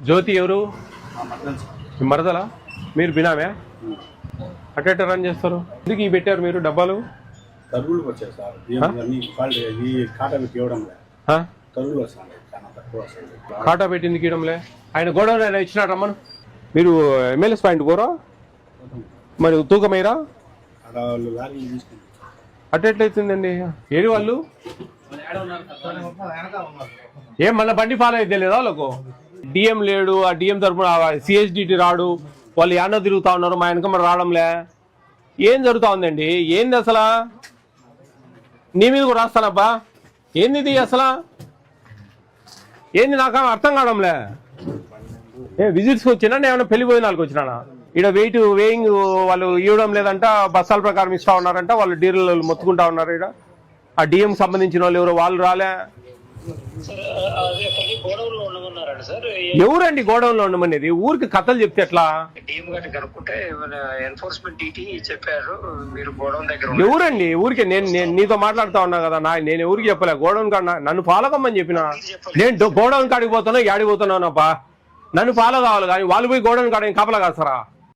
జ్యోతి ఎవరు? మరదలా? మీరు బినామే అట్ట రన్ చేస్తారు? ఎందుకు ఈ పెట్టారు మీరు డబ్బాలు? తరుగులకు వచ్చాయి సార్. కాటా పెట్టి ఇవ్వడం తరుగులు వస్తాయి, చాలా తక్కువ వస్తాయి. కాటా పెట్టింది గీయడంలే. ఆయన గోడౌన్ ఆయన ఇచ్చినాడు రమ్మను. మీరు ఎమ్మెల్యేస్ పాయింట్ పోరా? మరి తూకమయ్యరా? అట్టెట్లయితుందండి? ఏది వాళ్ళు ఏం మళ్ళీ బండి ఫాలో అయితే లేదా వాళ్ళకు? డిఎం లేడు, ఆ డిఎం తరపున సిహెచ్డిటి రాడు, వాళ్ళు యానో తిరుగుతా ఉన్నారు, మా వెనక మరి రావడంలే. ఏం జరుగుతా ఉందండి? ఏంది అసలు? నీ మీద కూడా రాస్తానబ్బా. ఏంది ఇది అసలు? ఏంది నాకు అర్థం కావడంలే. విజిట్స్కి వచ్చినా నేను ఏమైనా పెళ్లి భోజనాలకు వచ్చినా? ఇక్కడ వేయింగ్ వాళ్ళు ఇవ్వడం లేదంట, బస్సాల ప్రకారం ఇస్తా ఉన్నారంట, వాళ్ళు డీలర్లు మొత్తుకుంటా ఉన్నారు. ఇక్కడ ఆ డిఎం సంబంధించిన వాళ్ళు ఎవరో వాళ్ళు రాలే. ఎవరండి గోడౌన్ లో ఉండమనేది? ఊరికి కథలు చెప్తే ఎట్లా? ఎవరండి ఊరికి? నేను నీతో మాట్లాడుతా ఉన్నా కదా, నేను ఎవరికి చెప్పలే. గోడౌన్ కాడ నన్ను ఫాలో కమ్మని చెప్పిన. నేను గోడౌన్ కాడికి పోతున్నా, యాడికి పోతున్నానప్పా. నన్ను ఫాలో కావాలి కానీ వాళ్ళు పోయి గోడౌన్ కాడ కాపలా కాస్తారా?